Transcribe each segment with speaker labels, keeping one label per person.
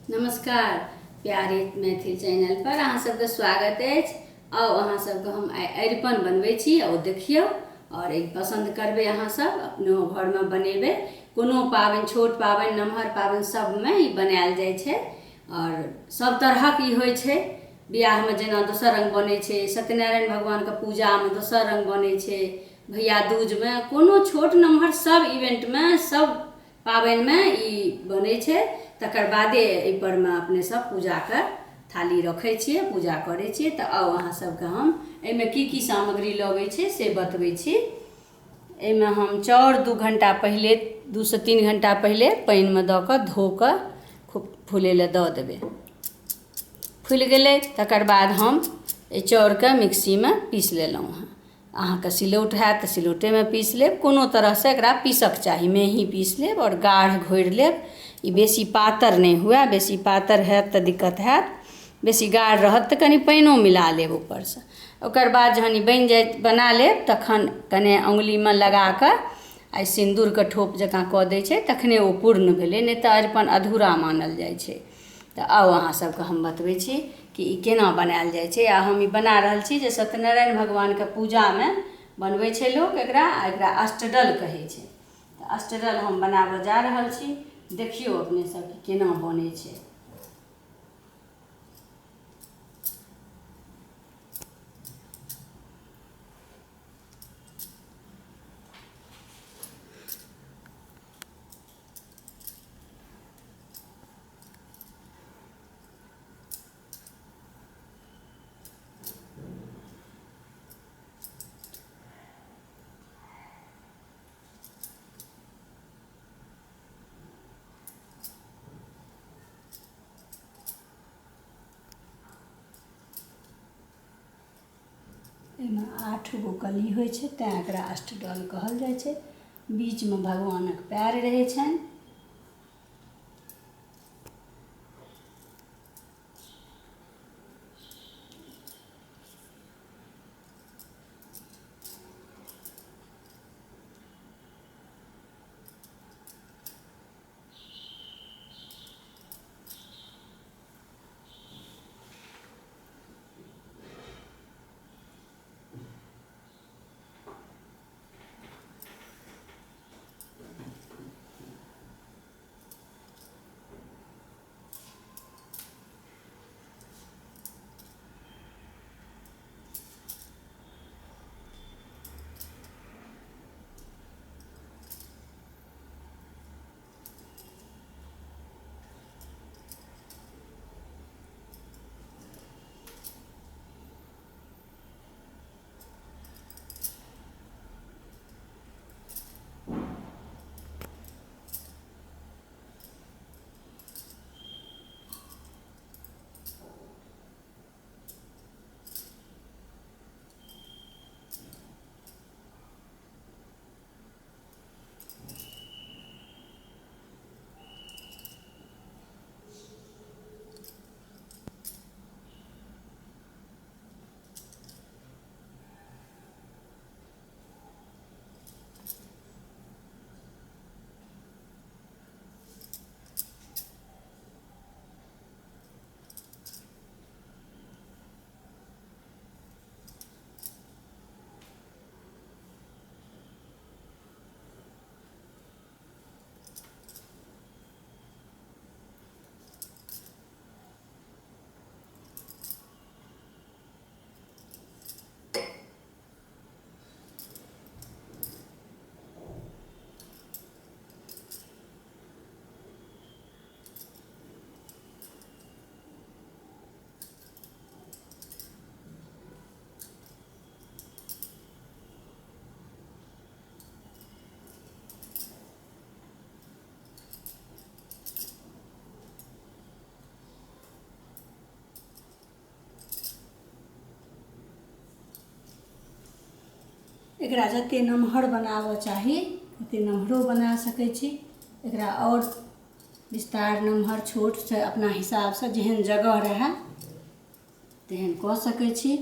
Speaker 1: नमस्कार प्यारे मैथिल चैनल पर अहाँ सबके स्वागत है। आओ अहाँ सबके हम अरिपन बनबै छी और देखियो और एक पसंद करबे अहाँ सब अपनो घर में बनेबे। कोनो पाबनि छोट पाबनि नमहर पाबनि सब में ई बनायल जाय छै और सब तरहक ई होय छै। बियाह में जेना दोसर रंग बनै छै, सत्यनारायण भगवान के पूजा में दोसर रंग बनै छै, भैया दूज में कोनो छोट नमहर सब इवेंट में सब पाबनि में ई बनै छै। तकर बादे एहि पर में अपने सब पूजा के थाली रखै छियै, पूजा करै छियै। तऽ आओ अहाँ सबके हम एहिमे की सामग्री लगै छै से बतबै छी। एहिमे हम चाउर 2 घंटा पहिले 2 से 3 घंटा पहिले पानि में दऽ कऽ धो कऽ खूब फूलै लए दऽ देबै। फूलि गेलै तकर बाद हम एहि चाउरके मिक्सी में पीस लेलहुँ हँ। अहाँके सिलौट हैत तऽ सिलौटेमे पीस लेब, कोनो तरहसँ एकरा पीसक चाही, मेही पीस लेब और गाढ़ घोरि लेब। ई बेसी पातर नहि हुए, बेसी पातर हैत तऽ दिक्कत हैत, बेसी गाढ़ रहत तऽ कनि पानिओ मिला लेब ऊपरसँ। ओकर बाद जहन ई बनि जाय बना लेब तखन कने अङ्गुलीमे लगा कऽ आ सिन्दूरके ठोप जकाँ कऽ दै छै, तखने ओ पूर्ण भेलै, नहि तऽ अरिपन अधूरा मानल जाइ छै। तऽ आउ अहाँ सबके हम बतबै छी कि ई केना बनायल जाइ छै। आ हम ई बना रहल छी जे सत्यनारायण भगवानके पूजामे बनबै छै लोक एकरा, आ एकरा अष्टदल कहै छै। तऽ अष्टदल हम बनाबऽ जा रहल छी, देखियौ अपने सब केना बनै छै। एहिमे 8 गो कली होइ छै, तेँ एकरा अष्टदल कहल जाइ छै। बीचमे भगवानक पैर रहै छनि। एकरा जते नमहर बनाबऽ चाही ओते नमहरो बना सकै छी। एकरा और विस्तार नमहर छोट से अपना हिसाबसँ जेहन जगह रहै तेहन कऽ सकै छी।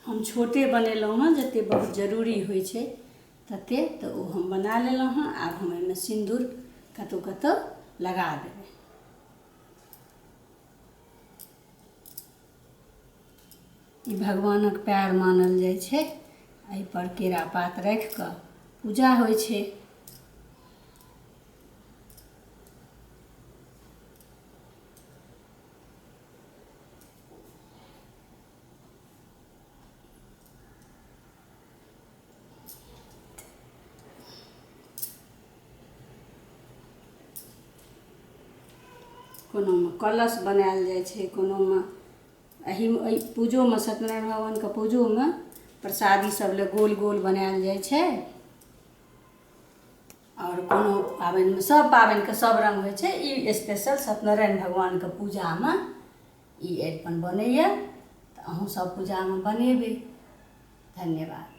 Speaker 1: हम छोटे बनेलहुँ हँ, जते बहुत जरूरी होइ छै तते, तऽ ओ हम बना लेलहुँ हँ। आब हम एहिमे सिन्दूर कतहु कतहु लगा देबै। ई भगवानक पैर मानल जाइ छै, एहिपर केरा पात राखि कऽ पूजा होइ छै। कोनोमे कलश बनायल जाइ छै, कोनोमे एहि पूजोमे सत्यनारायण भगवानके पूजोमे प्रसादी सब लए गोल गोल बनायल जाइ छै। और कोनो पाबनिमे, सब पाबनिके सब रङ्ग होइ छै, ई स्पेशल सत्यनारायण भगवानके पूजामे ई अरिपन बनैए। तऽ अहूँ सब पूजामे बनेबै। धन्यवाद।